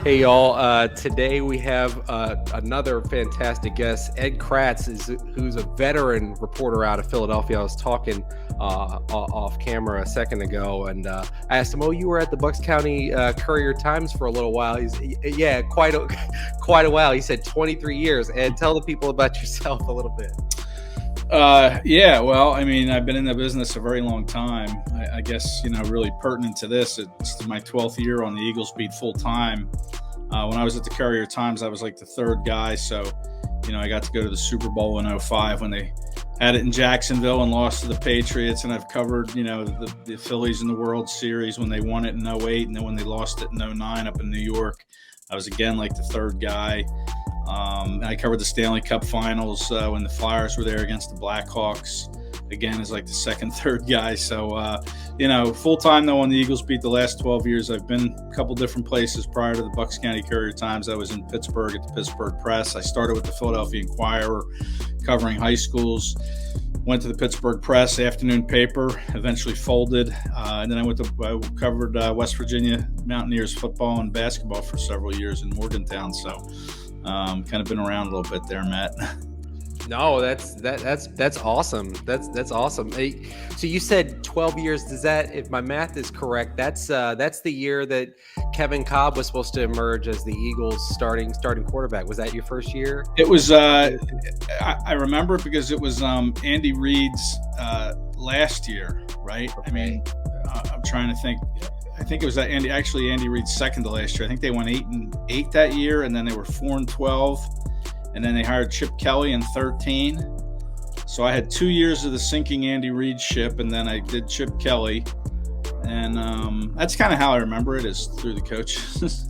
Hey y'all! Today we have another fantastic guest. Ed Kracz who's a veteran reporter out of Philadelphia. I was talking off camera a second ago, and I asked him, "Oh, you were at the Bucks County Courier Times for a little while." Yeah, quite a while. He said 23 years. Ed, tell the people about yourself a little bit. Yeah, well, I mean, I've been in the business a very long time. I guess, really pertinent to this, it's my 12th year on the Eagles beat full time. When I was at the Courier Times, I was like the third guy. So, I got to go to the Super Bowl in 05 when they had it in Jacksonville and lost to the Patriots. And I've covered, the Phillies in the World Series when they won it in 08. And then when they lost it in 09 up in New York, I was again like the third guy. I covered the Stanley Cup Finals when the Flyers were there against the Blackhawks. Again, as like the second, third guy. So, full time though on the Eagles beat the last 12 years. I've been a couple different places prior to the Bucks County Courier Times. I was in Pittsburgh at the Pittsburgh Press. I started with the Philadelphia Inquirer, covering high schools. Went to the Pittsburgh Press, afternoon paper, eventually folded. And then I covered West Virginia Mountaineers football and basketball for several years in Morgantown. So, kind of been around a little bit there, Matt. No, that's awesome. That's awesome. Hey, so you said 12 years. Does that, if my math is correct, that's the year that Kevin Cobb was supposed to emerge as the Eagles starting quarterback. Was that your first year? It was. I remember it because it was Andy Reid's last year, right? Okay. I mean, I'm trying to think. I think it was Andy Reid's second to last year. I think they went 8-8 that year, and then they were 4-12. And then they hired Chip Kelly in 13. So I had 2 years of the sinking Andy Reid ship, and then I did Chip Kelly. And that's kind of how I remember it, is through the coaches.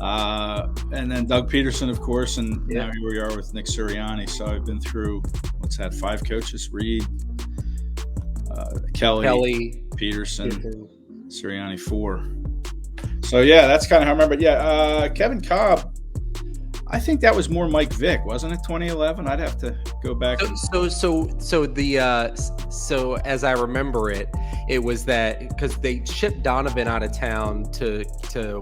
And then Doug Peterson, of course, and now here we are with Nick Sirianni. So I've been through, 5 coaches? Reid, Kelly, Peterson, Sirianni 4. So, yeah, that's kind of how I remember it. Yeah, Kevin Cobb, I think that was more Mike Vick, wasn't it? 2011. I'd have to go back. So as I remember it, it was that because they shipped Donovan out of town to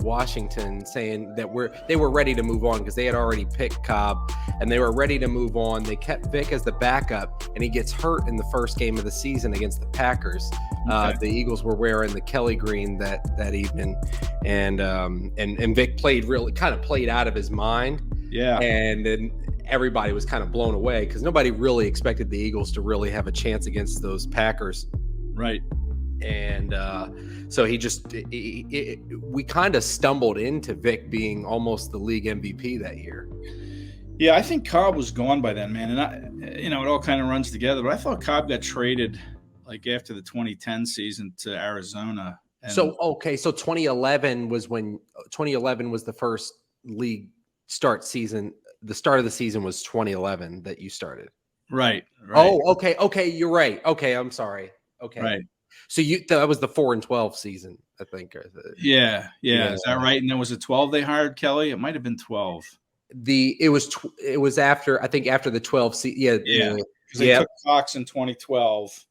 Washington, saying that they were ready to move on because they had already picked Cobb and they were ready to move on. They kept Vick as the backup, and he gets hurt in the first game of the season against the Packers. Okay. The Eagles were wearing the Kelly green that evening, and Vick played out of his mind. Yeah. And then everybody was kind of blown away because nobody really expected the Eagles to really have a chance against those Packers. Right. And so we kind of stumbled into Vic being almost the league MVP that year. Yeah, I think Cobb was gone by then, man. And it all kind of runs together. But I thought Cobb got traded like after the 2010 season to Arizona. So 2011 was the first league start season. The start of the season was 2011 that you started. Right. Oh, okay. You're right. Okay. I'm sorry. Okay. Right. So that was the 4-12 season, I think. Yeah. Is that right? And then was it 12 they hired Kelly? It might have been 12. It was after, I think, after the 12 season. Yeah. Because they took Cox in 2012,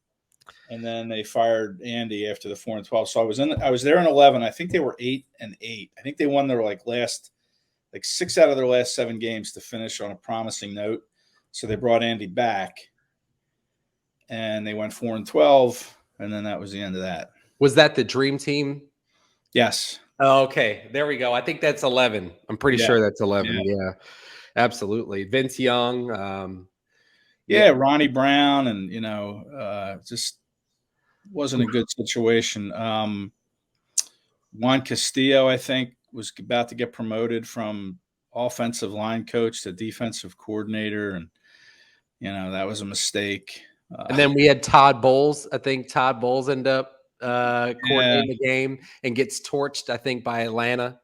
and then they fired Andy after the 4-12. So I was there in 11. I think they were 8-8. I think they won their last 6 out of their last 7 games to finish on a promising note. So they brought Andy back, and they went 4-12, and then that was the end of that. Was that the dream team? Yes. Oh, okay. There we go. I think that's 11. I'm pretty sure that's 11. Yeah, absolutely. Vince Young. Ronnie Brown, and, just wasn't a good situation. Juan Castillo, I think, was about to get promoted from offensive line coach to defensive coordinator, and that was a mistake. And then we had Todd Bowles. I think Todd Bowles ended up coordinating the game and gets torched, I think, by Atlanta.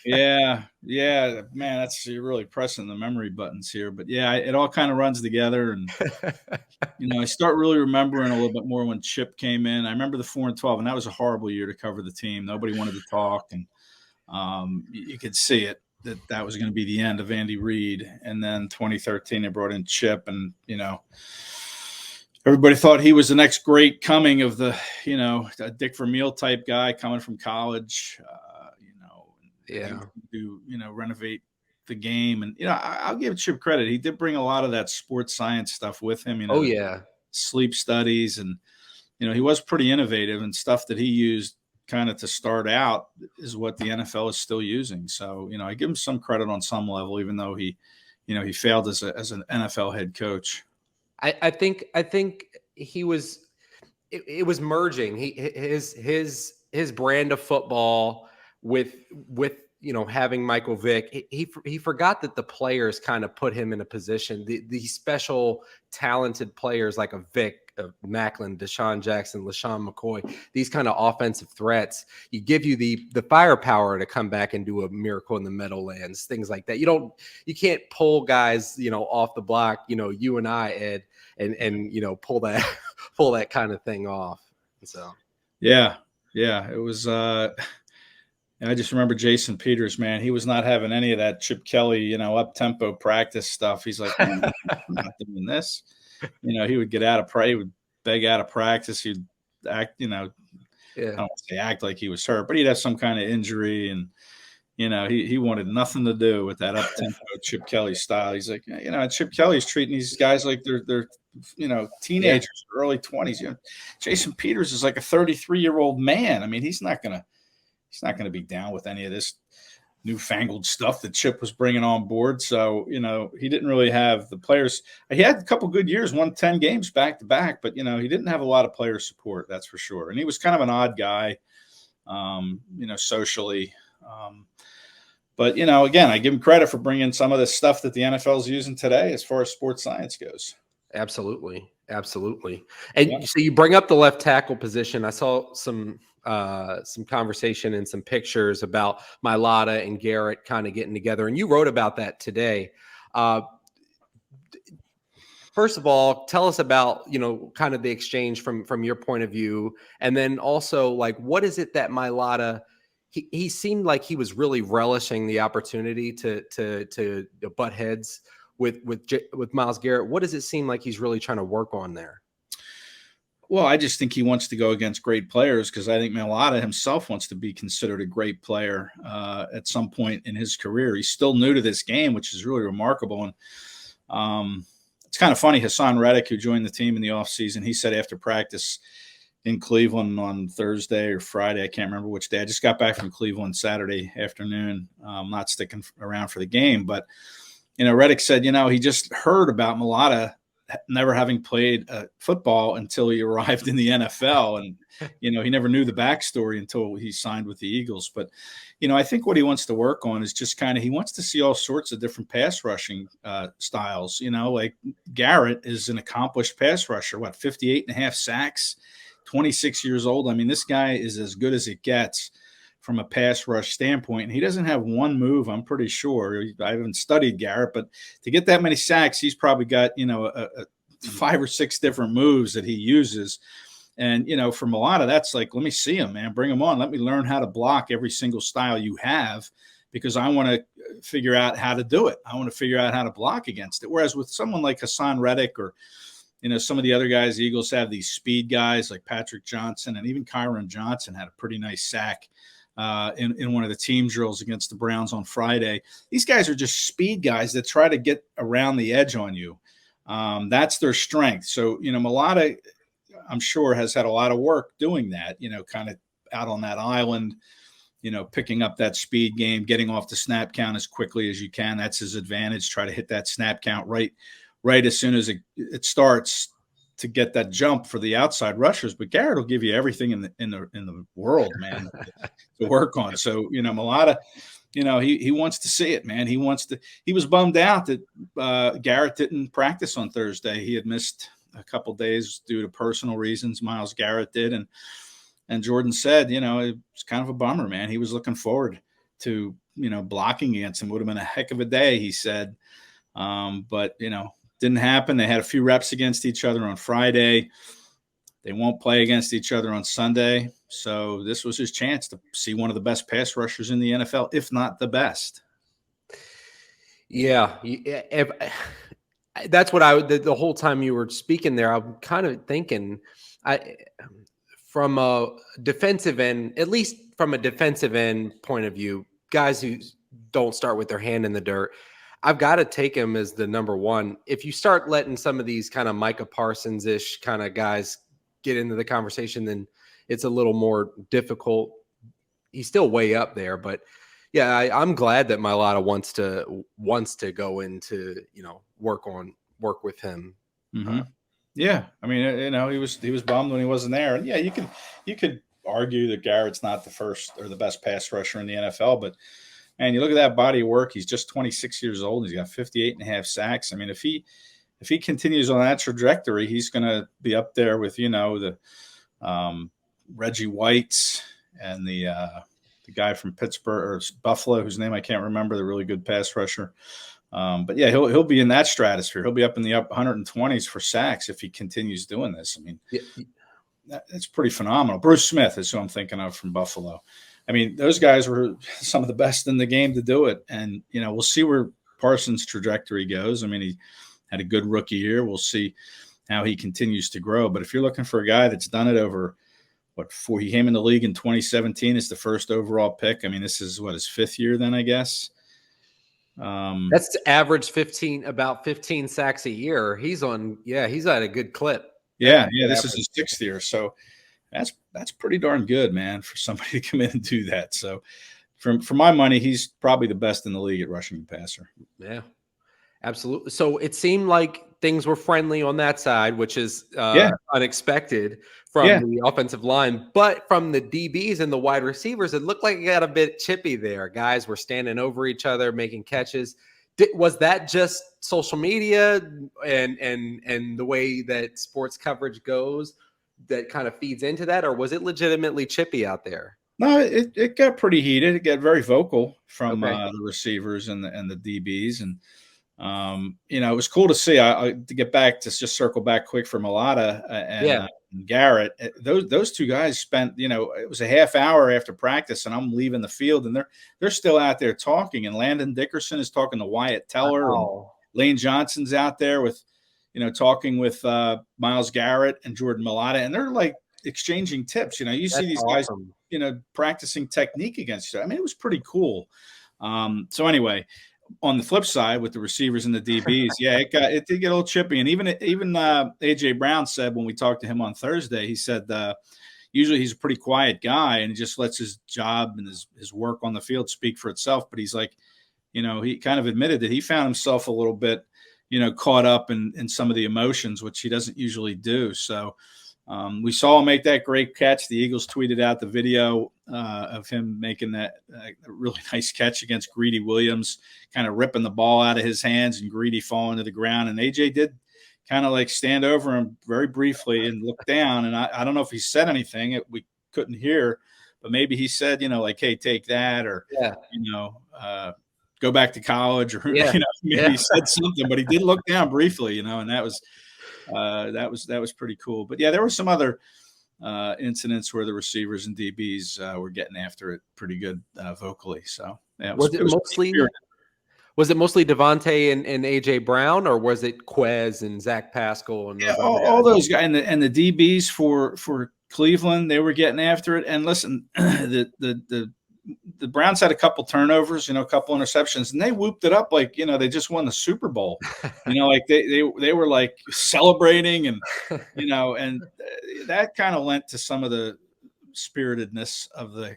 Yeah, man, you're really pressing the memory buttons here, but it all kind of runs together, and I start really remembering a little bit more when Chip came in. I remember the 4-12, and that was a horrible year to cover the team. Nobody wanted to talk, and you could see it that was going to be the end of Andy Reid. And then 2013, they brought in Chip, and everybody thought he was the next great coming of the a Dick Vermeil type guy coming from college. Yeah. to renovate the game. And I'll give Chip credit. He did bring a lot of that sports science stuff with him. Oh The yeah. sleep studies, and he was pretty innovative, and stuff that he used kind of to start out is what the NFL is still using. So I give him some credit on some level, even though he failed as an NFL head coach. I think he was. It was merging his brand of football with having Michael Vick. He forgot that the players kind of put him in a position. The special talented players like a Vick, Macklin, Deshaun Jackson, LaShawn McCoy, these kind of offensive threats, you give you the firepower to come back and do a miracle in the Meadowlands, things like that. You can't pull guys off the block, you and I, Ed, and pull that kind of thing off. So yeah, it was I just remember Jason Peters, man. He was not having any of that Chip Kelly, up tempo practice stuff. He's like, I'm not doing this. He would get out of he would beg out of practice. He'd act, I don't want to say act like he was hurt, but he'd have some kind of injury, and he wanted nothing to do with that up tempo Chip Kelly style. He's like, Chip Kelly's treating these guys like they're teenagers, early 20s. Jason Peters is like a 33-year-old man. I mean, he's not gonna be down with any of this newfangled stuff that Chip was bringing on board. So, he didn't really have the players. He had a couple good years, won 10 games back to back, but, he didn't have a lot of player support, that's for sure. And he was kind of an odd guy, socially. But, again, I give him credit for bringing some of the stuff that the NFL is using today as far as sports science goes. Absolutely. And so you bring up the left tackle position. I saw some conversation and some pictures about Mailata and Garrett kind of getting together, and you wrote about that today. First of all, tell us about kind of the exchange from your point of view, and then also like what is it that Mailata, he seemed like he was really relishing the opportunity to butt heads with Myles Garrett. What does it seem like he's really trying to work on there? Well, I just think he wants to go against great players, because I think Mailata himself wants to be considered a great player at some point in his career. He's still new to this game, which is really remarkable. And it's kind of funny. Hassan Reddick, who joined the team in the offseason, he said after practice in Cleveland on Thursday or Friday, I can't remember which day. I just got back from Cleveland Saturday afternoon. Not sticking around for the game, but Reddick said, he just heard about Mailata never having played football until he arrived in the NFL. And, he never knew the backstory until he signed with the Eagles. But, I think what he wants to work on is just he wants to see all sorts of different pass rushing styles. Like Garrett is an accomplished pass rusher, 58.5 sacks, 26 years old. I mean, this guy is as good as it gets from a pass rush standpoint. And he doesn't have one move, I'm pretty sure. I haven't studied Garrett, but to get that many sacks, he's probably got, 5 or 6 different moves that he uses. And, for Mailata, that's like, let me see him, man. Bring him on. Let me learn how to block every single style you have, because I want to figure out how to do it. I want to figure out how to block against it. Whereas with someone like Hassan Reddick or, some of the other guys, the Eagles have these speed guys like Patrick Johnson, and even Kyron Johnson had a pretty nice sack in one of the team drills against the Browns on Friday. These guys are just speed guys that try to get around the edge on you. That's their strength. So, Mailata, I'm sure, has had a lot of work doing that, kind of out on that island, picking up that speed game, getting off the snap count as quickly as you can. That's his advantage. Try to hit that snap count right as soon as it starts, to get that jump for the outside rushers. But Garrett will give you everything in the world, man, to work on. So, Mailata, he wants to see it, man. He was bummed out that Garrett didn't practice on Thursday. He had missed a couple days due to personal reasons. Myles Garrett did. And Jordan said, it's kind of a bummer, man. He was looking forward to, blocking against him. Would have been a heck of a day, he said. But, didn't happen. They had a few reps against each other on Friday. They won't play against each other on Sunday. So this was his chance to see one of the best pass rushers in the NFL, if not the best. Yeah. That's what the whole time you were speaking there, I'm kind of thinking from a defensive end, at least from a defensive end point of view, guys who don't start with their hand in the dirt, I've got to take him as the number one. If you start letting some of these kind of Micah Parsons-ish kind of guys get into the conversation, then it's a little more difficult. He's still way up there, but yeah, I'm glad that Mailata wants to go into, work with him. Mm-hmm. Yeah, I mean, he was bummed when he wasn't there, and yeah, you could argue that Garrett's not the first or the best pass rusher in the NFL, but man, you look at that body of work. He's just 26 years old. He's got 58.5 sacks. I mean, if he continues on that trajectory, he's going to be up there with the Reggie Whites and the guy from Pittsburgh or Buffalo, whose name I can't remember, the really good pass rusher. But yeah, he'll be in that stratosphere. He'll be up in the up 120s for sacks if he continues doing this. I mean, that's pretty phenomenal. Bruce Smith is who I'm thinking of from Buffalo. I mean, those guys were some of the best in the game to do it. And, we'll see where Parsons' trajectory goes. I mean, he had a good rookie year. We'll see how he continues to grow. But if you're looking for a guy that's done it over, he came in the league in 2017 as the first overall pick. I mean, this is his fifth year then, I guess. That's average about 15 sacks a year. He's at a good clip. Yeah. This is his sixth year. So that's pretty darn good, man, for somebody to come in and do that. So for my money, he's probably the best in the league at rushing the passer. Yeah, absolutely. So it seemed like things were friendly on that side, which is unexpected from the offensive line. But from the DBs and the wide receivers, it looked like it got a bit chippy there. Guys were standing over each other, making catches. Was that just social media and the way that sports coverage goes that kind of feeds into that, or was it legitimately chippy out there? No, it got pretty heated. It got very vocal from the receivers and the DBs, and it was cool to see. To get back to just circle back quick for Mailata and Garrett. Those two guys spent, it was a half hour after practice, and I'm leaving the field, and they're still out there talking. And Landon Dickerson is talking to Wyatt Teller. Wow. And Lane Johnson's out there with, talking with Myles Garrett and Jordan Mailata, and they're like exchanging tips. You see these guys, practicing technique against each other. I mean, it was pretty cool. So anyway, on the flip side with the receivers and the DBs, it did get a little chippy. And even AJ Brown said when we talked to him on Thursday, he said usually he's a pretty quiet guy and he just lets his job and his work on the field speak for itself. But he's like, he kind of admitted that he found himself a little bit, caught up in some of the emotions, which he doesn't usually do. So we saw him make that great catch. The Eagles tweeted out the video of him making that really nice catch against Greedy Williams, kind of ripping the ball out of his hands and Greedy falling to the ground. And AJ did kind of like stand over him very briefly and look down. And I don't know if he said anything. We couldn't hear, but maybe he said, hey, take that, or, go back to college, or, maybe he said something, but he did look down briefly, and that was pretty cool. But yeah, there were some other incidents where the receivers and DBs were getting after it pretty good vocally. So was it mostly Devontae and AJ Brown, or was it Quez and Zach Pascal and all those guys and the DBs for Cleveland? They were getting after it. And listen, the Browns had a couple turnovers, a couple interceptions, and they whooped it up like, they just won the Super Bowl. Like they were like celebrating and, and that kind of lent to some of the spiritedness of the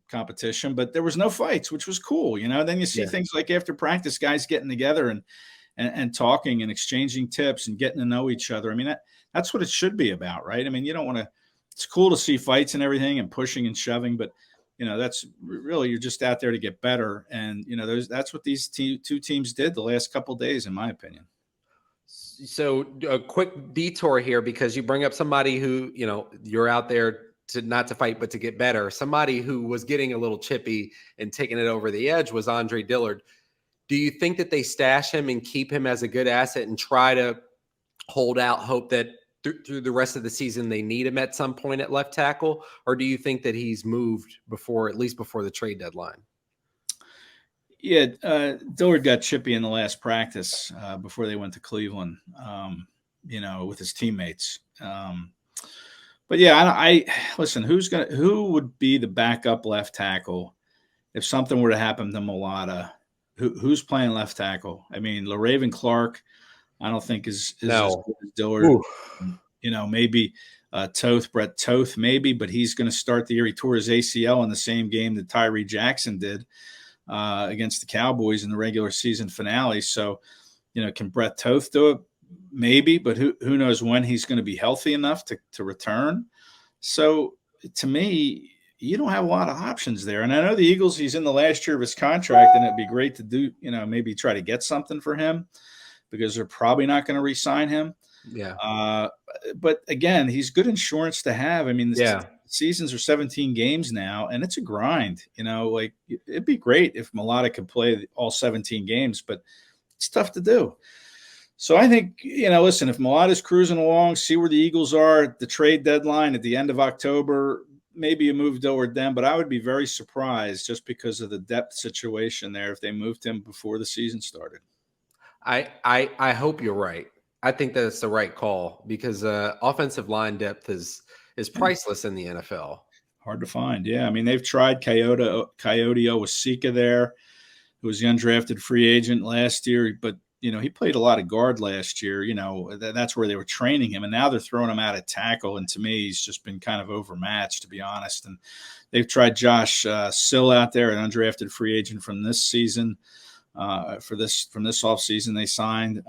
competition. But there was no fights, which was cool. Then you see things like after practice, guys getting together and talking and exchanging tips and getting to know each other. I mean, that's what it should be about, right? I mean, you don't want to. It's cool to see fights and everything and pushing and shoving, but that's really, you're just out there to get better. And, that's what these two teams did the last couple of days, in my opinion. So a quick detour here, because you bring up somebody who, you're out there not to fight, but to get better. Somebody who was getting a little chippy and taking it over the edge was Andre Dillard. Do you think that they stash him and keep him as a good asset and try to hold out hope that through the rest of the season they need him at some point at left tackle? Or do you think that he's moved at least before the trade deadline? Yeah, Dillard got chippy in the last practice before they went to Cleveland, with his teammates. But yeah, I listen. Who would be the backup left tackle if something were to happen to Mulata, who's playing left tackle? I mean, LaRaven Clark, I don't think is as No. good as Dillard. Ooh. Maybe Brett Toth, maybe, but he's going to start the year. He tore his ACL in the same game that Tyree Jackson did against the Cowboys in the regular season finale. So, can Brett Toth do it? Maybe, but who knows when he's going to be healthy enough to return. So to me, you don't have a lot of options there. And I know the Eagles, he's in the last year of his contract, and it'd be great to do, maybe try to get something for him because they're probably not going to re-sign him. Yeah. But again, he's good insurance to have. I mean, Yeah. seasons are 17 games now, and it's a grind. Like it'd be great if Mulata could play all 17 games, but it's tough to do. So I think, listen, if Mulata's cruising along, see where the Eagles are at the trade deadline at the end of October, maybe you move Dillard then, but I would be very surprised just because of the depth situation there if they moved him before the season started. I hope you're right. I think that it's the right call because offensive line depth is priceless in the NFL. Hard to find. Yeah. I mean, they've tried Coyote Owasika there, who was the undrafted free agent last year, but he played a lot of guard last year. That's where they were training him, and now they're throwing him out at tackle. And to me, he's just been kind of overmatched, to be honest. And they've tried Josh Sill out there, an undrafted free agent from this season. From this offseason, they signed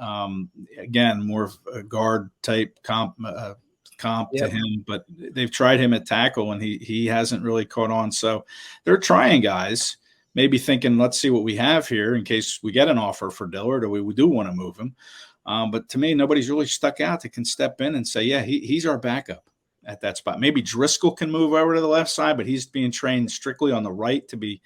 again more of a guard type comp to him, but they've tried him at tackle, and he hasn't really caught on. So they're trying guys. Maybe thinking, let's see what we have here in case we get an offer for Dillard or we do want to move him. But to me, nobody's really stuck out that can step in and say, yeah, he's our backup at that spot. Maybe Driscoll can move over to the left side, but he's being trained strictly on the right to be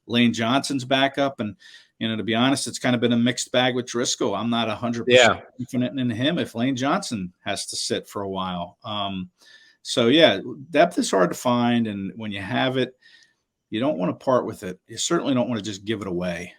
Lane Johnson's backup. And, to be honest, it's kind of been a mixed bag with Driscoll. I'm not 100% confident in him if Lane Johnson has to sit for a while. So, yeah, depth is hard to find. And when you have it, you don't want to part with it. You certainly don't want to just give it away.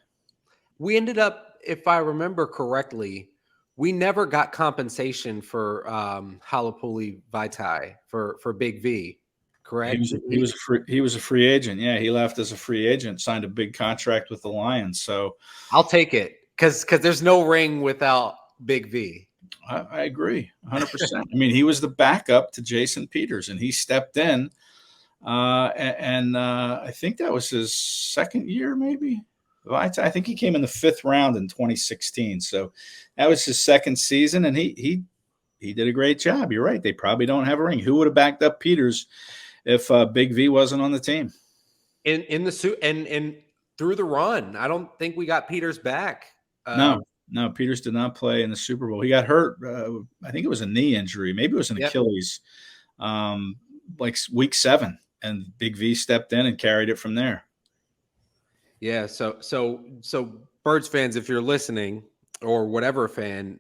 We ended up, if I remember correctly, we never got compensation for Halapuli Vaitai for Big V, correct? He was a free agent. Yeah, he left as a free agent, signed a big contract with the Lions. So I'll take it because there's no ring without Big V. I agree 100%. I mean, he was the backup to Jason Peters, and he stepped in. I think that was his second year, maybe. I think he came in the 5th round in 2016. So that was his second season, and he did a great job. You're right. They probably don't have a ring. Who would have backed up Peters if Big V wasn't on the team? In the suit and through the run, I don't think we got Peters back. No, Peters did not play in the Super Bowl. He got hurt. I think it was a knee injury. Maybe it was an Achilles, like week 7. And Big V stepped in and carried it from there. Yeah. So Birds fans, if you're listening or whatever fan,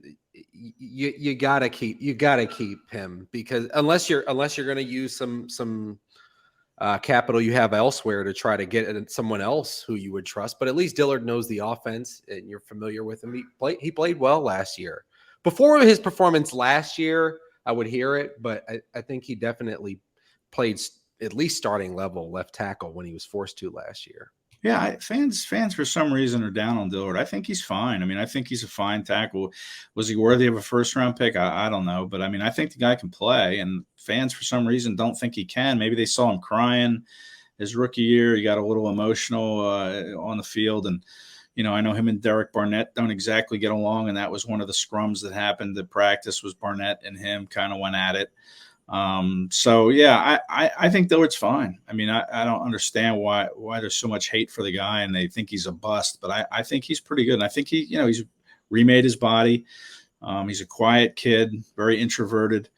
you gotta keep him because unless you're going to use some capital you have elsewhere to try to get someone else who you would trust. But at least Dillard knows the offense and you're familiar with him. He played well last year. Before his performance last year, I would hear it, but I think he definitely played at least starting level left tackle when he was forced to last year. Yeah, fans for some reason are down on Dillard. I think he's fine. I mean, I think he's a fine tackle. Was he worthy of a first-round pick? I don't know. But, I mean, I think the guy can play, and fans for some reason don't think he can. Maybe they saw him crying his rookie year. He got a little emotional on the field. And, I know him and Derek Barnett don't exactly get along, and that was one of the scrums that happened at practice was Barnett and him kind of went at it. So yeah, I think Dillard's fine. I mean, I don't understand why there's so much hate for the guy and they think he's a bust, but I think he's pretty good. And I think he's remade his body. He's a quiet kid, very introverted.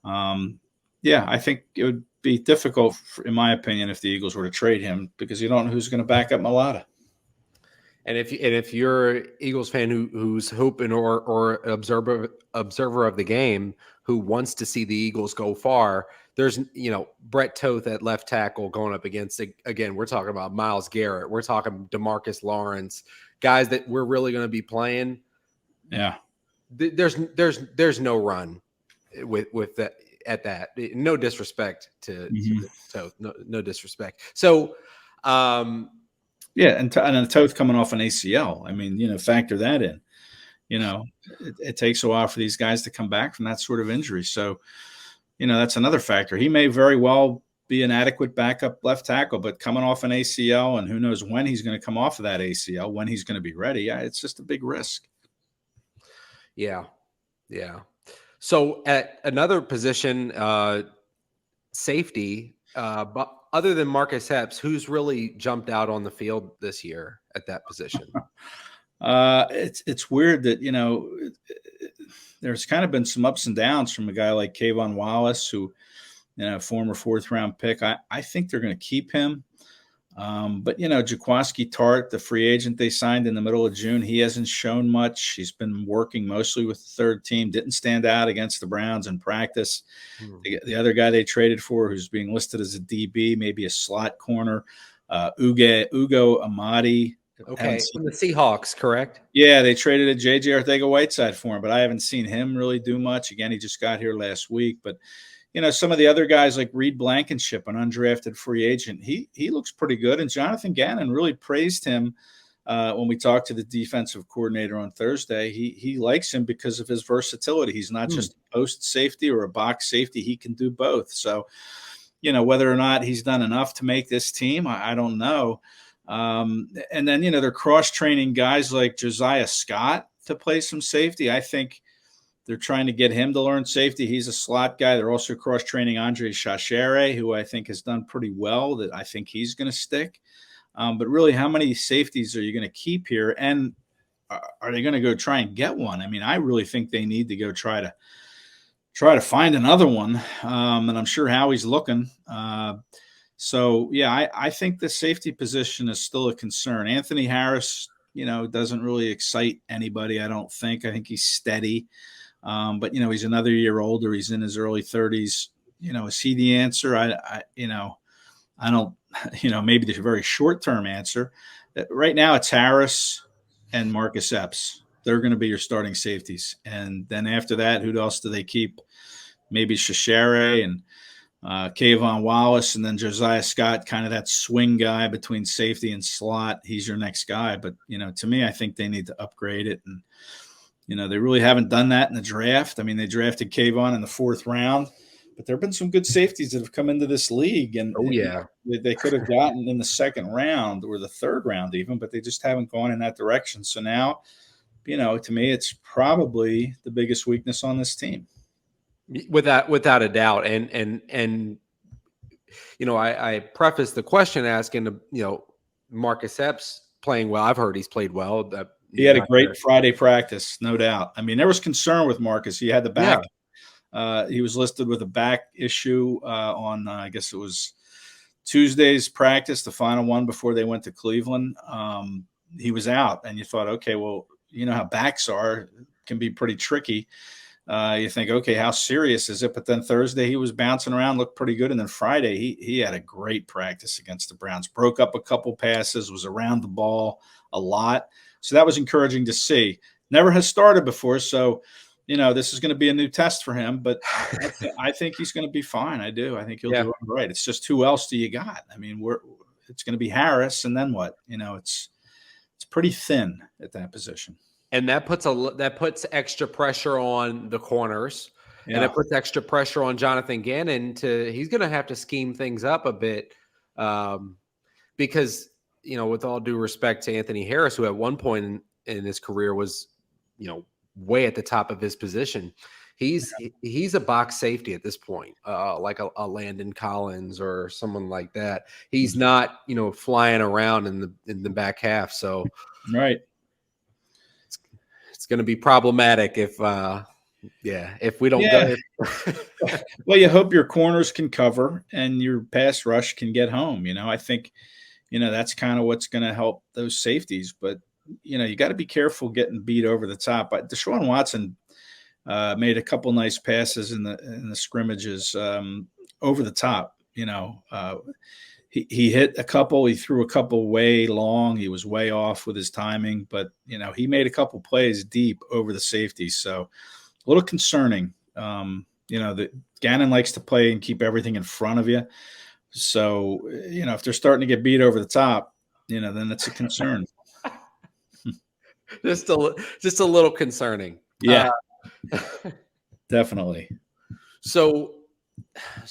Yeah, I think it would be difficult, in my opinion, if the Eagles were to trade him because you don't know who's going to back up Mulata. And if you're an Eagles fan who's hoping or observer of the game who wants to see the Eagles go far, there's Brett Toth at left tackle going up against, again, we're talking about Myles Garrett, we're talking DeMarcus Lawrence, guys that we're really going to be playing. Yeah, there's no run with that at that. No disrespect to Toth, no disrespect. So Yeah, and a Toth coming off an ACL. I mean, factor that in. It takes a while for these guys to come back from that sort of injury. So, that's another factor. He may very well be an adequate backup left tackle, but coming off an ACL, and who knows when he's going to come off of that ACL, when he's going to be ready. Yeah, it's just a big risk. Yeah. Yeah. So at another position, safety, but other than Marcus Epps, who's really jumped out on the field this year at that position? It's weird that there's kind of been some ups and downs from a guy like Kayvon Wallace, who former 4th-round pick. I think they're going to keep him. But Jaquaski Tart, the free agent they signed in the middle of June, he hasn't shown much. He's been working mostly with the third team. Didn't stand out against the Browns in practice. The other guy they traded for, who's being listed as a DB, maybe a slot corner, Ugo Amadi. Okay, from the Seahawks, correct? Yeah, they traded a J.J. Arcega-Whiteside for him, but I haven't seen him really do much. Again, he just got here last week. But, some of the other guys like Reed Blankenship, an undrafted free agent, he looks pretty good. And Jonathan Gannon really praised him when we talked to the defensive coordinator on Thursday. He likes him because of his versatility. He's not just a post safety or a box safety. He can do both. So, whether or not he's done enough to make this team, I don't know. And then, they're cross-training guys like Josiah Scott to play some safety. I think they're trying to get him to learn safety. He's a slot guy. They're also cross-training Andre Chachere, who I think has done pretty well, that I think he's going to stick. But really, how many safeties are you going to keep here? And are they going to go try and get one? I mean, I really think they need to go try to find another one. And I'm sure Howie's looking. So, yeah, I think the safety position is still a concern. Anthony Harris, doesn't really excite anybody, I don't think. I think he's steady. But, he's another year older. He's in his early 30s. Is he the answer? I don't, maybe the very short-term answer. Right now it's Harris and Marcus Epps. They're going to be your starting safeties. And then after that, who else do they keep? Maybe Chachere and Kayvon Wallace, and then Josiah Scott, kind of that swing guy between safety and slot. He's your next guy. But, to me, I think they need to upgrade it. And, they really haven't done that in the draft. I mean, they drafted Kayvon in the 4th round, but there have been some good safeties that have come into this league. And they could have gotten in the 2nd round or the 3rd round even, but they just haven't gone in that direction. So now, to me, it's probably the biggest weakness on this team. Without a doubt. And I prefaced the question asking, Marcus Epps playing well. I've heard he's played well. He had a great Friday practice, no doubt. I mean, there was concern with Marcus. He had the back. Yeah. He was listed with a back issue on, I guess it was Tuesday's practice, the final one before they went to Cleveland. He was out, and you thought, okay, well, how backs can be pretty tricky. You think, okay, how serious is it? But then Thursday he was bouncing around, looked pretty good. And then Friday he had a great practice against the Browns, broke up a couple passes, was around the ball a lot. So that was encouraging to see. Never has started before. So, this is going to be a new test for him, but I think he's going to be fine. I do. I think he'll do all right. It's just, who else do you got? I mean, it's going to be Harris, and then what? It's pretty thin at that position. And that puts extra pressure on the corners, and it puts extra pressure on Jonathan Gannon he's going to have to scheme things up a bit, because with all due respect to Anthony Harris, who at one point in his career was way at the top of his position, he's a box safety at this point, like a Landon Collins or someone like that. He's not flying around in the back half, so right. It's going to be problematic if we don't go. Well, you hope your corners can cover and your pass rush can get home. I think, that's kind of what's going to help those safeties. But, you got to be careful getting beat over the top. But Deshaun Watson made a couple nice passes in the scrimmages over the top. He hit a couple. He threw a couple way long. He was way off with his timing, but he made a couple plays deep over the safety. So a little concerning. The Gannon likes to play and keep everything in front of you. So if they're starting to get beat over the top, then it's a concern. Just a little concerning. Yeah, definitely. So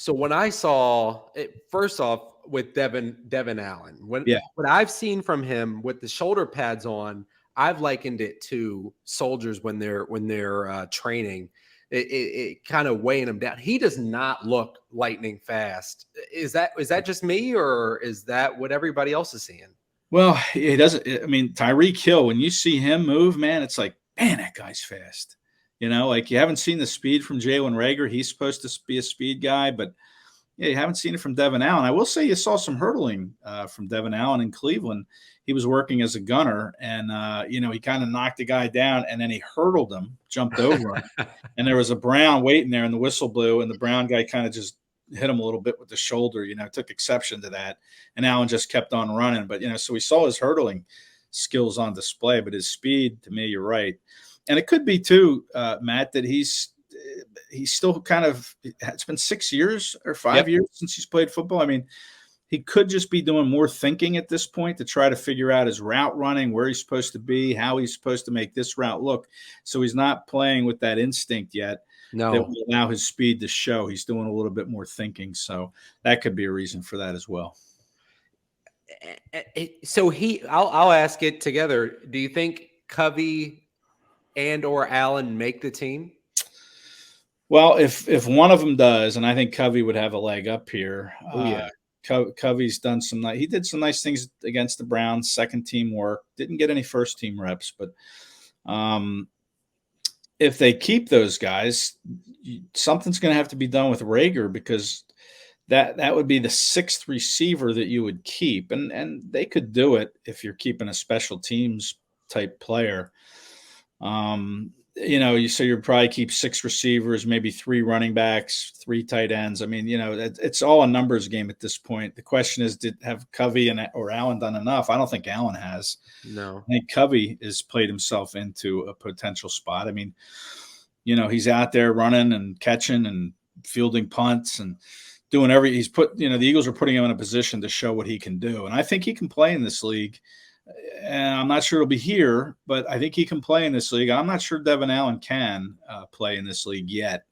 when I saw it, first off with Devin Allen, what I've seen from him with the shoulder pads on, I've likened it to soldiers when they're training. It kind of weighing him down. He does not look lightning fast. Is that just me, or is that what everybody else is seeing? Well, it doesn't. I mean, Tyreek Hill, when you see him move, man, it's like, man, that guy's fast. Like you haven't seen the speed from Jalen Reagor. He's supposed to be a speed guy, but yeah, you haven't seen it from Devin Allen. I will say you saw some hurdling from Devin Allen in Cleveland. He was working as a gunner, and he kind of knocked the guy down, and then he hurdled him, jumped over him, and there was a Brown waiting there, and the whistle blew, and the Brown guy kind of just hit him a little bit with the shoulder. Took exception to that, and Allen just kept on running. But so we saw his hurdling skills on display, but his speed, to me, you're right, and it could be too, Matt, that he's still kind of. It's been 6 years or 5 years since he's played football. I mean, he could just be doing more thinking at this point to try to figure out his route running, where he's supposed to be, how he's supposed to make this route look. So he's not playing with that instinct yet. No. That will allow his speed to show. He's doing a little bit more thinking. So that could be a reason for that as well. So I'll ask it together. Do you think Covey and or Allen make the team? Well, if one of them does, and I think Covey would have a leg up here. Oh, yeah. Covey's done he did some nice things against the Browns, second team work, didn't get any first team reps, but if they keep those guys, something's going to have to be done with Reagor, because that would be the sixth receiver that you would keep. And they could do it if you're keeping a special teams type player. So you'd probably keep 6 receivers, maybe 3 running backs, 3 tight ends. I mean, it's all a numbers game at this point. The question is, have Covey or Allen done enough? I don't think Allen has. No. I think Covey has played himself into a potential spot. I mean, he's out there running and catching and fielding punts and doing he's put, the Eagles are putting him in a position to show what he can do. And I think he can play in this league. And I'm not sure it'll be here, but I think he can play in this league. I'm not sure Devin Allen can play in this league yet.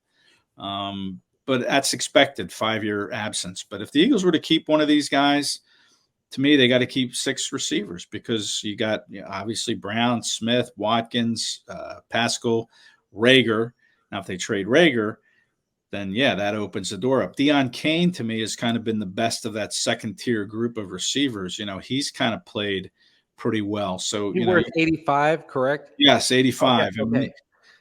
But that's expected, 5-year absence. But if the Eagles were to keep one of these guys, to me, they got to keep 6 receivers, because you got obviously Brown, Smith, Watkins, Pascal, Reagor. Now, if they trade Reagor, then, that opens the door up. Deion Kane, to me, has kind of been the best of that second-tier group of receivers. He's kind of played pretty well. So he worth 85, correct? Yes, 85. Okay. I mean,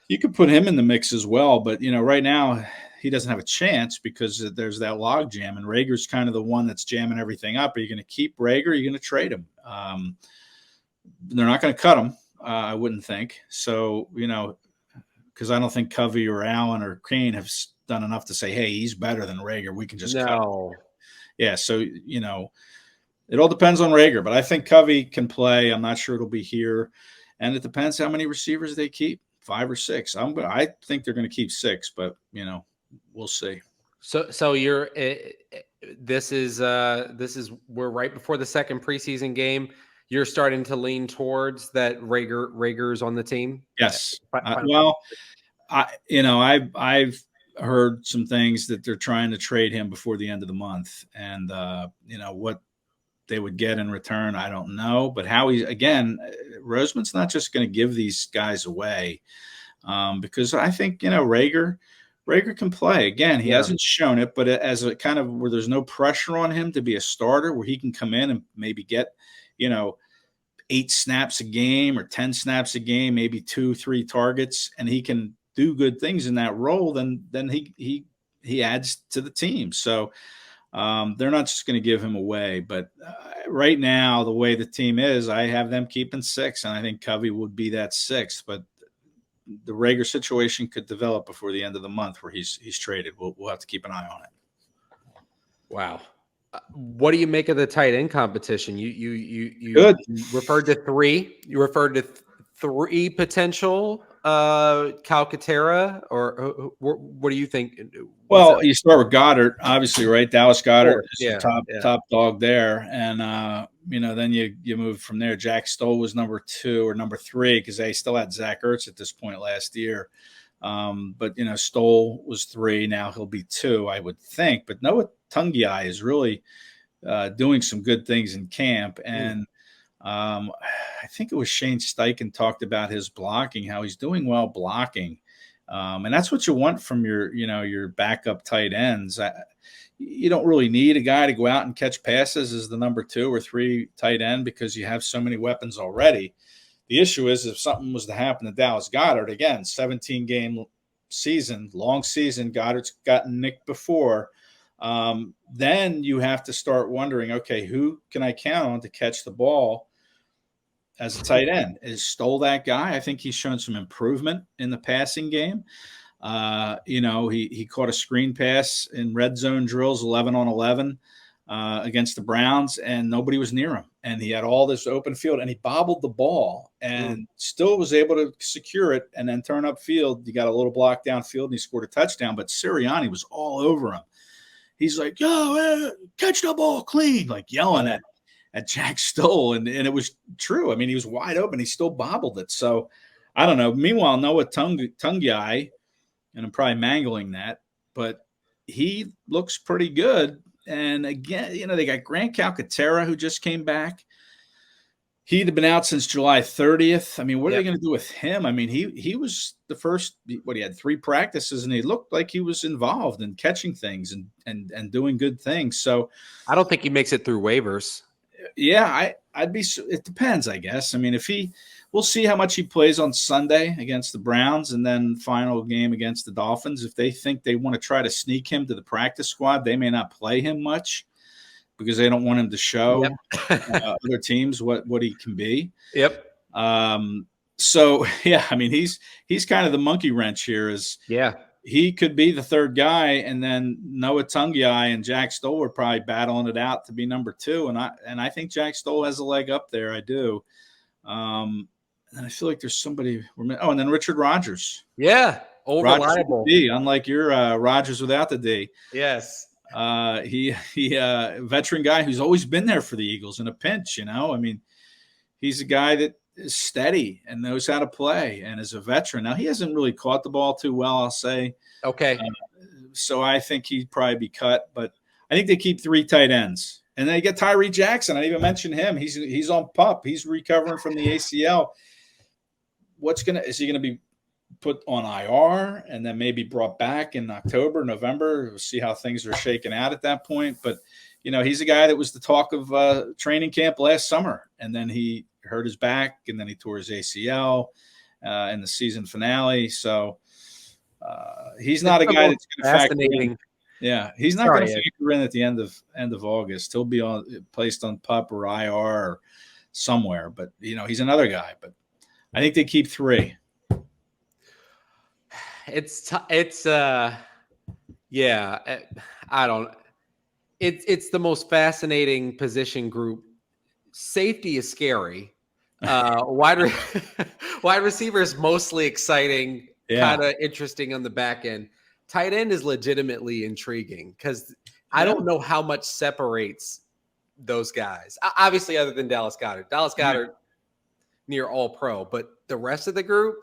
you could put him in the mix as well, but right now he doesn't have a chance because there's that log jam, and Rager's kind of the one that's jamming everything up. Are you going to keep Reagor? Or are you going to trade him? They're not going to cut him, I wouldn't think. So because I don't think Covey or Allen or Kane have done enough to say, hey, he's better than Reagor. We can just cut him. Yeah, so it all depends on Reagor, but I think Covey can play. I'm not sure it'll be here, and it depends how many receivers they keep, 5 or 6. I think they're going to keep 6, but we'll see. So you're this is we're right before the second preseason game. You're starting to lean towards that Rager's on the team. Yes. I've heard some things that they're trying to trade him before the end of the month, and what they would get in return, I don't know. But Roseman's not just going to give these guys away, because I think Reagor can play. Again, he hasn't shown it, but as a kind of where there's no pressure on him to be a starter, where he can come in and maybe get 8 snaps a game or 10 snaps a game, maybe 2-3 targets, and he can do good things in that role, then he adds to the team. So they're not just going to give him away. But right now, the way the team is, I have them keeping 6, and I think Covey would be that 6th. But the Reagor situation could develop before the end of the month where he's traded. We'll have to keep an eye on it. Wow. What do you make of the tight end competition? You Good. referred to 3. You referred to three potential Calcaterra, or what do you think? Well, you start with Goddard, obviously, right? Dallas Goddard is Yeah, the yeah. top dog there, and then you move from there. Jack Stoll was number 2 or number 3 because they still had Zach Ertz at this point last year. But Stoll was 3. Now he'll be 2, I would think. But Noah Tungiai is really doing some good things in camp, and I think it was Shane Steichen talked about his blocking, how he's doing well blocking. And that's what you want from your backup tight ends. You don't really need a guy to go out and catch passes as the number 2 or 3 tight end because you have so many weapons already. The issue is if something was to happen to Dallas Goedert, again, 17-game season, long season, Goddard's gotten nicked before, then you have to start wondering, okay, who can I count on to catch the ball as a tight end? Is Stoll that guy? I think he's shown some improvement in the passing game. He caught a screen pass in red zone drills, 11 on 11 against the Browns, and nobody was near him. And he had all this open field, and he bobbled the ball and still was able to secure it and then turn upfield. He got a little block downfield, and he scored a touchdown. But Sirianni was all over him. He's like, yo, catch the ball clean, like yelling at Jack Stoll. And it was true. I mean, he was wide open. He still bobbled it. So I don't know. Meanwhile, Noah Tungiai, and I'm probably mangling that, but he looks pretty good. And again, they got Grant Calcaterra, who just came back. He'd been out since July 30th. I mean, what are they going to do with him? I mean, he was the first, he had 3 practices, and he looked like he was involved in catching things and doing good things. So I don't think he makes it through waivers. Yeah, it depends, I guess. I mean, we'll see how much he plays on Sunday against the Browns and then final game against the Dolphins. If they think they want to try to sneak him to the practice squad, they may not play him much because they don't want him to show other teams what he can be. Yep. So yeah, I mean, he's kind of the monkey wrench here. He could be the 3rd guy, and then Noah Tungiai and Jack Stoll are probably battling it out to be number 2. And I think Jack Stoll has a leg up there. I do. And I feel like there's somebody. And then Richard Rodgers. Yeah, reliable. Unlike your Rodgers without the D. Yes. He veteran guy who's always been there for the Eagles in a pinch. I mean, he's a guy that is steady and knows how to play and is a veteran. Now, he hasn't really caught the ball too well, I'll say. Okay. So I think he'd probably be cut, but I think they keep 3 tight ends. And they get Tyree Jackson. I didn't even mention him. He's on PUP. He's recovering from the ACL. Is he going to be put on IR and then maybe brought back in October, November? We'll see how things are shaking out at that point. But, he's a guy that was the talk of training camp last summer. And then he hurt his back, and then he tore his ACL in the season finale. So he's not a guy that's going to factor in. Yeah, he's not going to factor in at the end of August. He'll be placed on PUP or IR or somewhere. But he's another guy. But I think they keep 3. It's the most fascinating position group. Safety is scary. Wide receiver is mostly exciting, kind of interesting on the back end. Tight end is legitimately intriguing because I don't know how much separates those guys. Obviously, other than Dallas Goedert. Dallas Goedert, near all pro, but the rest of the group,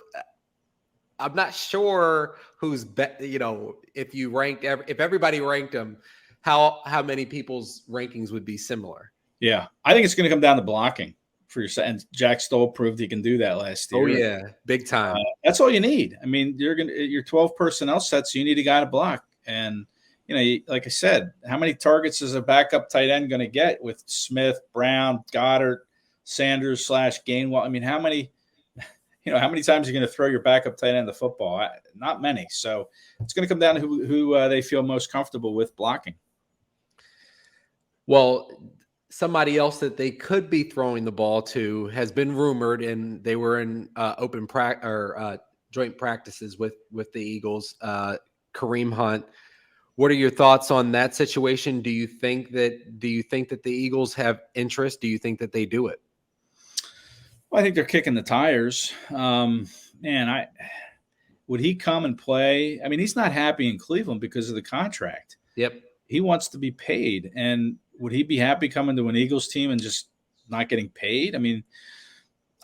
I'm not sure who's if everybody ranked them, how many people's rankings would be similar. Yeah, I think it's going to come down to blocking for your set. And Jack Stoll proved he can do that last year. Oh yeah, big time. That's all you need. I mean, your 12 personnel sets. So you need a guy to block, and like I said, how many targets is a backup tight end going to get with Smith, Brown, Goddard, Sanders / Gainwell? I mean, how many times are you going to throw your backup tight end the football? Not many. So it's going to come down to who they feel most comfortable with blocking. Well, somebody else that they could be throwing the ball to has been rumored, and they were in joint practices with the Eagles. Kareem Hunt. What are your thoughts on that situation? Do you think that the Eagles have interest? Do you think that they do it? Well, I think they're kicking the tires. Man, would he come and play? I mean, he's not happy in Cleveland because of the contract. Yep. He wants to be paid. And would he be happy coming to an Eagles team and just not getting paid? I mean,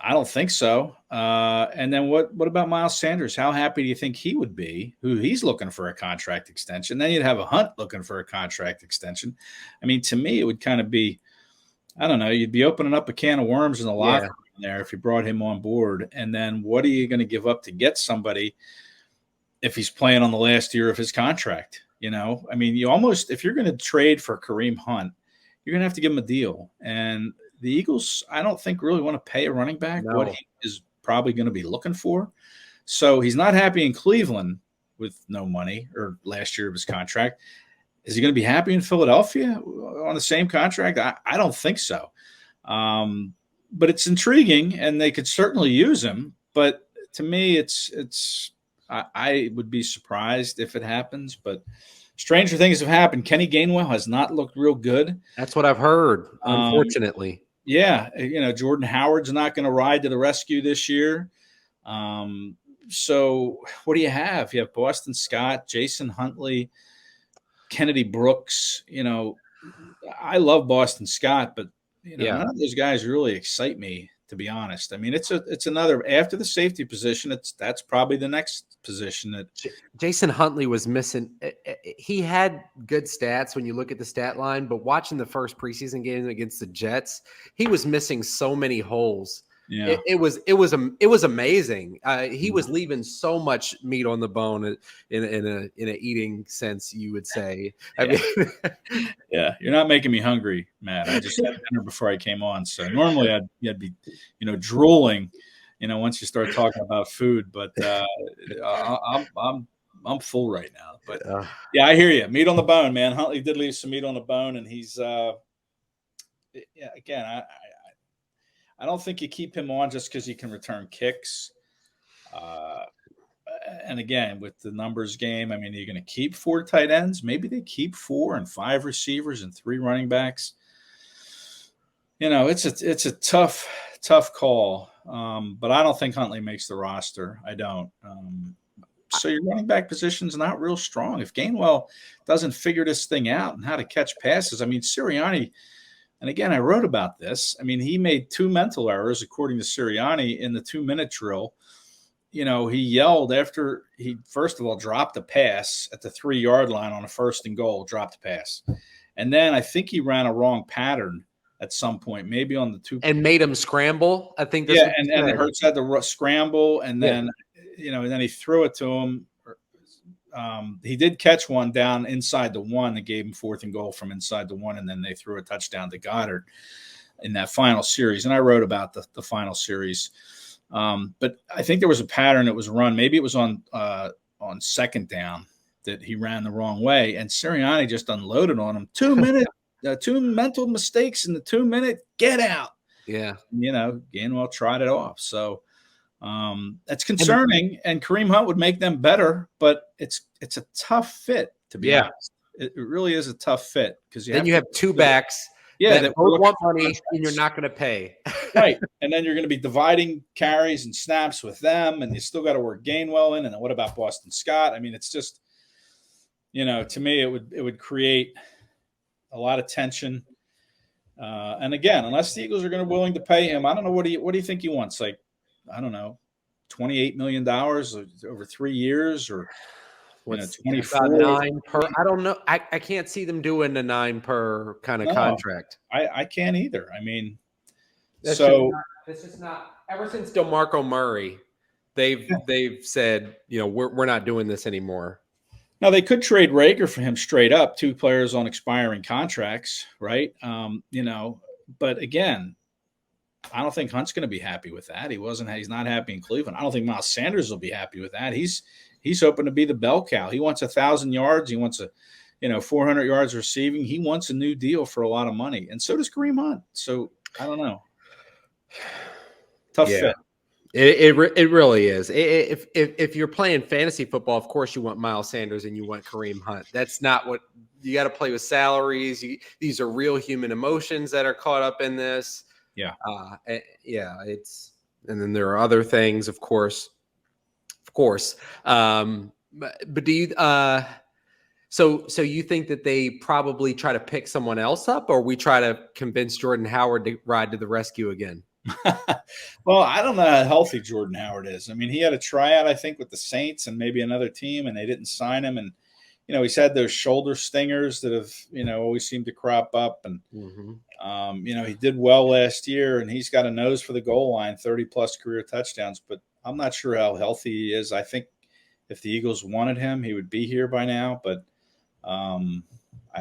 I don't think so. And then what about Miles Sanders? How happy do you think he would be? Who he's looking for a contract extension. Then you'd have a Hunt looking for a contract extension. I mean, to me, it would kind of be, I don't know, you'd be opening up a can of worms in the locker room there if you brought him on board. And then what are you going to give up to get somebody if he's playing on the last year of his contract? You know, I mean, if you're going to trade for Kareem Hunt, you're going to have to give him a deal. And the Eagles, I don't think really want to pay a running back what he is probably going to be looking for. So he's not happy in Cleveland with no money or last year of his contract. Is he going to be happy in Philadelphia on the same contract? I don't think so. But it's intriguing, and they could certainly use him. But to me, I would be surprised if it happens. But stranger things have happened. Kenny Gainwell has not looked real good. That's what I've heard, unfortunately. Yeah, Jordan Howard's not going to ride to the rescue this year. So what do you have? You have Boston Scott, Jason Huntley, Kennedy Brooks. I love Boston Scott, but none of those guys really excite me, to be honest. I mean, it's another after the safety position. That's probably the next position that Jason Huntley was missing. He had good stats when you look at the stat line, but watching the first preseason game against the Jets, he was missing so many holes. Yeah, it was amazing. He was leaving so much meat on the bone in a eating sense, you would say. I mean, yeah, you're not making me hungry, Matt. I just had dinner before I came on, so normally I'd be, drooling, once you start talking about food. But I'm full right now. But yeah, I hear you. Meat on the bone, man. Huntley did leave some meat on the bone, and he's again, I don't think you keep him on just because he can return kicks. And again, with the numbers game, I mean, you're going to keep 4 tight ends. Maybe they keep 4 and 5 receivers and 3 running backs. It's a tough call. But I don't think Huntley makes the roster. I don't. So your running back position is not real strong. If Gainwell doesn't figure this thing out and how to catch passes, I mean, Sirianni. And again, I wrote about this. I mean, he made 2 mental errors, according to Sirianni, in the 2-minute drill. He yelled after he, first of all, dropped a pass at the 3-yard line on a 1st and goal, dropped a pass. And then I think he ran a wrong pattern at some point, maybe on the 2. And made him scramble, I think. And Hurts had to scramble, and then, and then he threw it to him. He did catch one down inside the 1 that gave him 4th and goal from inside the 1, and then they threw a touchdown to Goddard in that final series. And I wrote about the final series. But I think there was a pattern that was run. Maybe it was on 2nd down that he ran the wrong way, and Sirianni just unloaded on him. 2 mental mistakes in the 2-minute, get out. Yeah. Gainwell tried it off. So that's concerning, and Kareem Hunt would make them better, but it's a tough fit, to be honest. It really is a tough fit because you have 2 backs that both want money and you're not going to pay. Right, and then you're going to be dividing carries and snaps with them, and you still got to work Gainwell in. And then what about Boston Scott? I mean, it's just, to me, it would create a lot of tension. And again, unless the Eagles are going to be willing to pay him, I don't know, what do you think he wants? Like, I don't know, $28 million over 3 years, or 24 9 per. I don't know. I can't see them doing a 9 per kind of contract. I can't either. I mean, this is not. Ever since DeMarco Murray, they've said, we're not doing this anymore. Now, they could trade Rager for him straight up, 2 players on expiring contracts, right? But again, I don't think Hunt's going to be happy with that. He's not happy in Cleveland. I don't think Miles Sanders will be happy with that. He's hoping to be the bell cow. He wants 1,000 yards. He wants 400 yards receiving. He wants a new deal for a lot of money. And so does Kareem Hunt. So I don't know. Tough fit. It really is. If you're playing fantasy football, of course you want Miles Sanders and you want Kareem Hunt. That's not what you got to play with salaries. These are real human emotions that are caught up in this. Yeah. It's And then there are other things, of course. But do you so you think that they probably try to pick someone else up, or we try to convince Jordan Howard to ride to the rescue again? Well, I don't know how healthy Jordan Howard is. I mean, he had a tryout, I think, with the Saints and maybe another team, and they didn't sign him. And he's had those shoulder stingers that have always seemed to crop up. And he did well last year, and he's got a nose for the goal line, 30-plus career touchdowns. But I'm not sure how healthy he is. I think if the Eagles wanted him, he would be here by now. But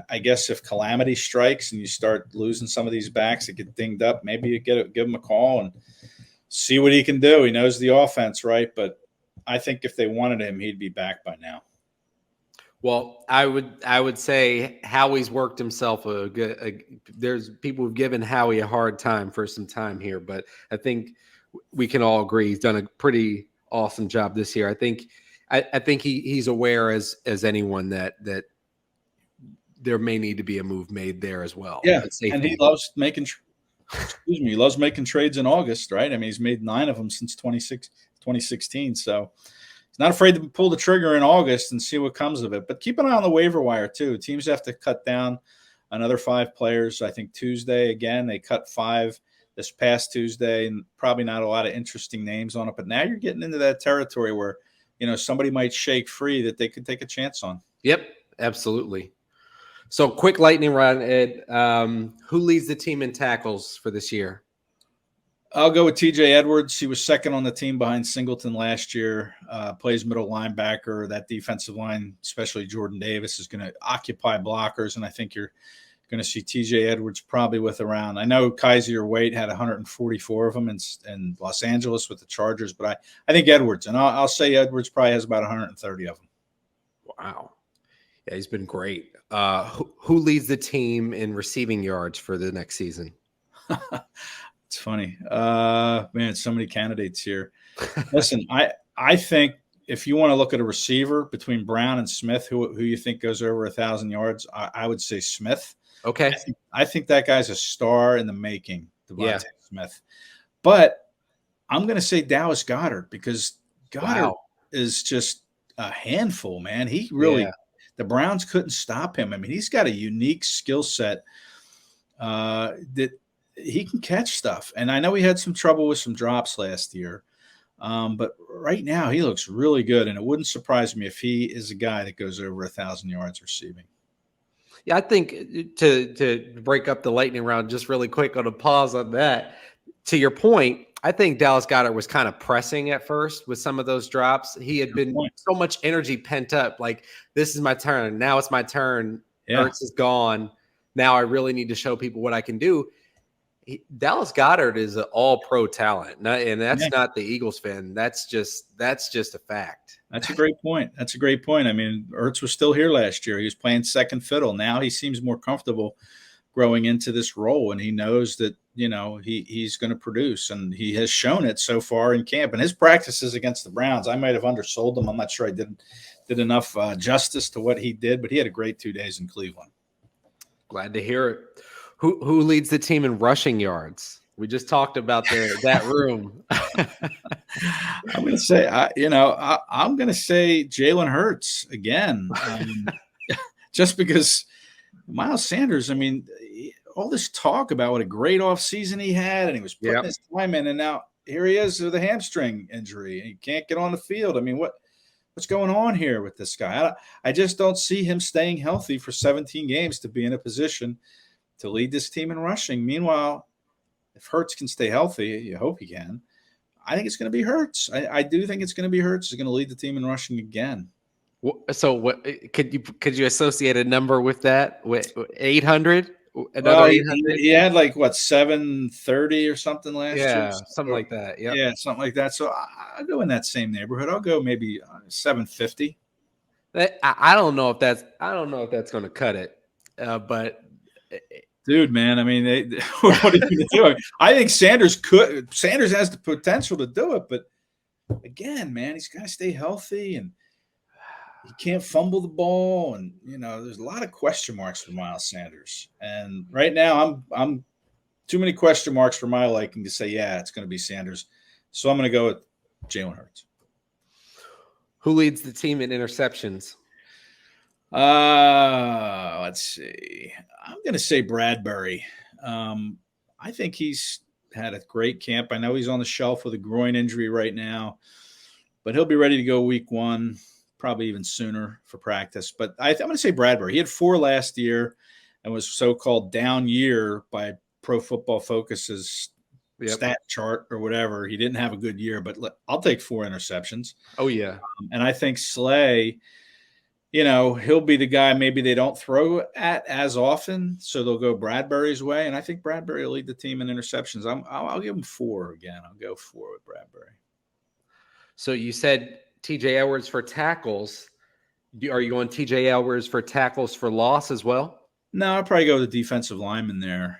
I guess if calamity strikes and you start losing some of these backs that get dinged up, maybe you give him a call and see what he can do. He knows the offense, right? But I think if they wanted him, he'd be back by now. Well, I would say Howie's worked himself there's people who've given Howie a hard time for some time here, but I think we can all agree he's done a pretty awesome job this year. I think he's aware as anyone that there may need to be a move made there as well. Yeah, and he loves making trades in August, right? I mean, he's made 9 of them since 2016, so he's not afraid to pull the trigger in August and see what comes of it. But keep an eye on the waiver wire too. Teams have to cut down another 5 players. I think Tuesday again they cut 5 this past Tuesday, and probably not a lot of interesting names on it. But now you're getting into that territory where somebody might shake free that they could take a chance on. Yep, absolutely. So quick lightning round, Ed. Who leads the team in tackles for this year? I'll go with TJ Edwards. He was second on the team behind Singleton last year, plays middle linebacker. That defensive line, especially Jordan Davis, is going to occupy blockers, and I think you're going to see TJ Edwards probably with around – I know Kaiser Wade had 144 of them in Los Angeles with the Chargers, but I think Edwards, and I'll say Edwards probably has about 130 of them. Wow. Yeah, he's been great. Who leads the team in receiving yards for the next season? It's funny. Man, so many candidates here. Listen, I think if you want to look at a receiver between Brown and Smith, who you think goes over 1,000 yards, I would say Smith. Okay. I think that guy's a star in the making, Devontae Smith. But I'm going to say Dallas Goedert, because Goddard is just a handful, man. He really the Browns couldn't stop him. I mean, he's got a unique skill set that he can catch stuff. And I know he had some trouble with some drops last year. But right now he looks really good, and it wouldn't surprise me if he is a guy that goes over 1,000 yards receiving. Yeah, I think to break up the lightning round just really quick on a pause on that, to your point, I think Dallas Goedert was kind of pressing at first with some of those drops. He had been so much energy pent up, like, this is my turn. Now it's my turn. Ertz is gone. Now I really need to show people what I can do. Dallas Goedert is an all-pro talent, and that's not the Eagles fan. That's just a fact. That's a great point. I mean, Ertz was still here last year. He was playing second fiddle. Now he seems more comfortable growing into this role, and he knows that he's going to produce, and he has shown it so far in camp. And his practices against the Browns, I might have undersold them. I'm not sure I did enough justice to what he did, but he had a great 2 days in Cleveland. Glad to hear it. Who leads the team in rushing yards? We just talked about that room. I'm going to say, I'm going to say Jalen Hurts again, just because Miles Sanders. I mean, all this talk about what a great offseason he had, and he was putting his time in, and now here he is with a hamstring injury, and he can't get on the field. I mean, what's going on here with this guy? I just don't see him staying healthy for 17 games to be in a position to lead this team in rushing. Meanwhile, if Hurts can stay healthy, you hope he can, I think it's going to be Hurts. I do think it's going to be Hurts who's going to lead the team in rushing again. So what could you associate a number with that? 800? Another 800? He had 730 or something last year. Yeah, something like that. Yep. Yeah, something like that. So I'll go in that same neighborhood. I'll go maybe 750. I don't know if that's going to cut it, but. Dude, man, I mean, what are you going to do? I think Sanders has the potential to do it, but again, man, he's got to stay healthy, and he can't fumble the ball, and there's a lot of question marks for Miles Sanders. And right now, I'm too many question marks for my liking to say, it's going to be Sanders So I'm going to go with Jalen Hurts. Who leads the team in interceptions? Let's see. I'm going to say Bradbury. I think he's had a great camp. I know he's on the shelf with a groin injury right now, but he'll be ready to go week 1, probably even sooner for practice. But I'm going to say Bradbury. He had 4 last year and was so-called down year by Pro Football Focus's stat chart or whatever. He didn't have a good year, but I'll take 4 interceptions. Oh, yeah. And I think Slay, he'll be the guy maybe they don't throw at as often, so they'll go Bradbury's way. And I think Bradbury will lead the team in interceptions. I'll give him 4 again. I'll go 4 with Bradbury. So you said TJ Edwards for tackles. Are you going TJ Edwards for tackles for loss as well? No, I'll probably go with the defensive lineman there.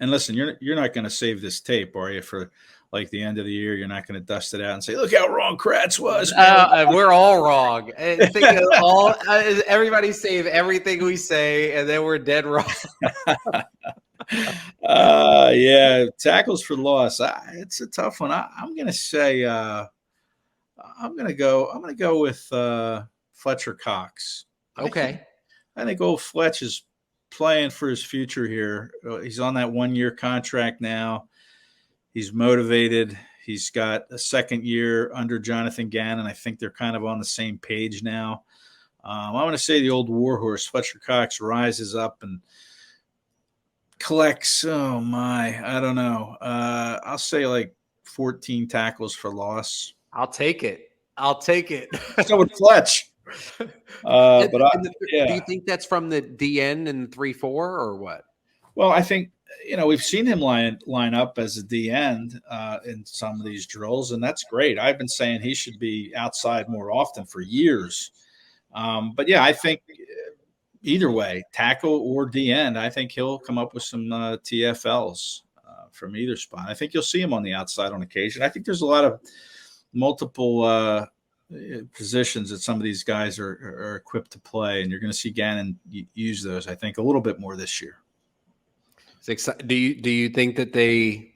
And listen, you're not going to save this tape, are you? For like the end of the year, you're not going to dust it out and say, "Look how wrong Kracz was." We're all wrong. Everybody save everything we say, and then we're dead wrong. Yeah, tackles for loss. It's a tough one. I'm going to say I'm going to go with Fletcher Cox. Okay. I think old Fletch is playing for his future here. He's on that 1-year contract now. He's motivated. He's got a second year under Jonathan Gannon. I think they're kind of on the same page now. I want to say the old warhorse, Fletcher Cox, rises up and collects, I don't know. I'll say like 14 tackles for loss. I'll take it. So would Fletch. Do you think that's from the DN and 3-4 or what? Well, I think we've seen him line up as a D end in some of these drills, and that's great. I've been saying he should be outside more often for years. But yeah, I think either way, tackle or D end, I think he'll come up with some TFLs from either spot. I think you'll see him on the outside on occasion. I think there's a lot of multiple positions that some of these guys are equipped to play, and you're going to see Gannon use those, I think, a little bit more this year. Do you think that they,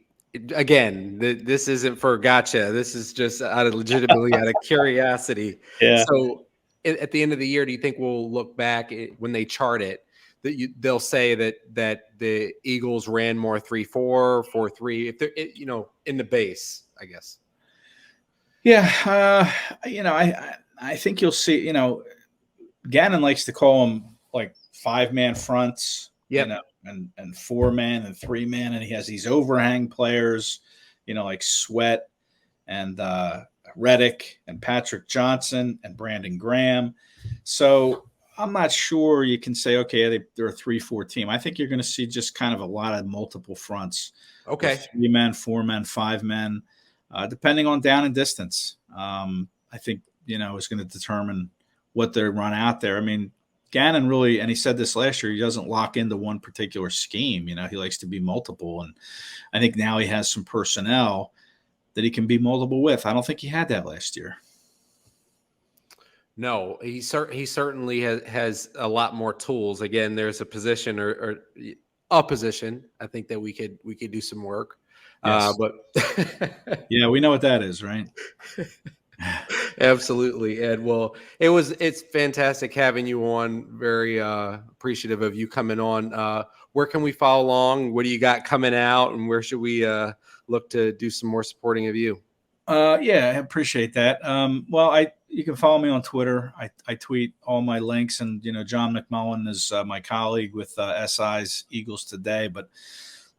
again, this isn't for gotcha, this is just legitimately out of curiosity. Yeah. So at the end of the year, do you think we'll look back when they chart it that they'll say that the Eagles ran more 3-4, 4-3, if they're in the base, I guess? Yeah, I think you'll see. Gannon likes to call them like 5-man fronts, and 4-man and 3-man, and he has these overhang players, like Sweat and Reddick and Patrick Johnson and Brandon Graham. So I'm not sure you can say, okay, they're a 3-4 team. I think you're going to see just kind of a lot of multiple fronts. Okay, 3-men, 4-men, 5-men. Depending on down and distance, I think, is going to determine what they run out there. I mean, Gannon really, and he said this last year, he doesn't lock into one particular scheme. He likes to be multiple. And I think now he has some personnel that he can be multiple with. I don't think he had that last year. No, he certainly has a lot more tools. Again, there's a position or a position, I think, that we could do some work. Yes. But yeah, we know what that is, right? Absolutely, Ed. Well, it's fantastic having you on. Very appreciative of you coming on. Where can we follow along? What do you got coming out, and where should we look to do some more supporting of you? Yeah, I appreciate that. Well, you can follow me on Twitter. I tweet all my links, and John McMullen is my colleague with SI's Eagles Today, but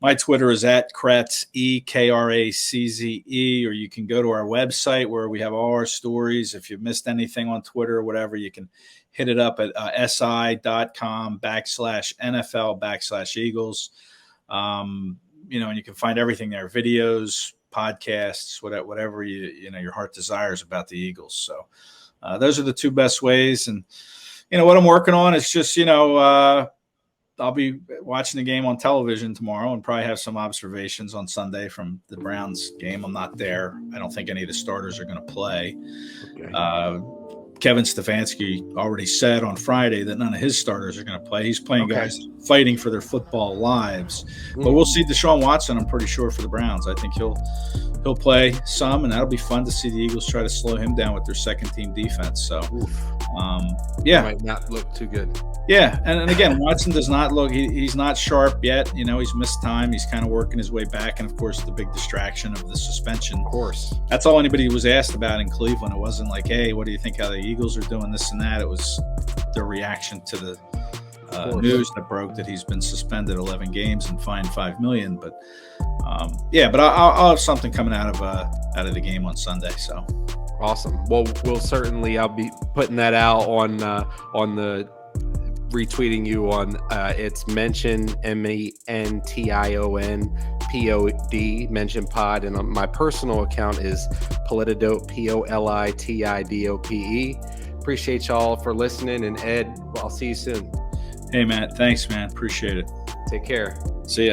my Twitter is at Kracz, EKRACZE, or you can go to our website where we have all our stories. If you've missed anything on Twitter or whatever, you can hit it up at si.com/NFL/Eagles. And you can find everything there, videos, podcasts, whatever your heart desires about the Eagles. So those are the two best ways. And, what I'm working on is just, I'll be watching the game on television tomorrow and probably have some observations on Sunday from the Browns game. I'm not there. I don't think any of the starters are going to play. Okay. Kevin Stefanski already said on Friday that none of his starters are going to play. He's playing guys fighting for their football lives. But we'll see Deshaun Watson, I'm pretty sure, for the Browns. I think he'll play some, and that'll be fun to see the Eagles try to slow him down with their second-team defense. So, It might not look too good. Yeah, and again, Watson does not look – he's not sharp yet. He's missed time. He's kind of working his way back, and, of course, the big distraction of the suspension. Of course. That's all anybody was asked about in Cleveland. It wasn't like, hey, what do you think how the Eagles are doing this and that? It was their reaction to the news that broke that he's been suspended 11 games and fined $5 million. But, but I'll have something coming out of the game on Sunday, so. Awesome. Well, I'll be putting that out on the retweeting you on it's mention MENTIONPOD mention pod, and on my personal account is Politidope POLITIDOPE. Appreciate y'all for listening, and Ed, I'll see you soon. Hey Matt, thanks man, appreciate it. Take care. See ya.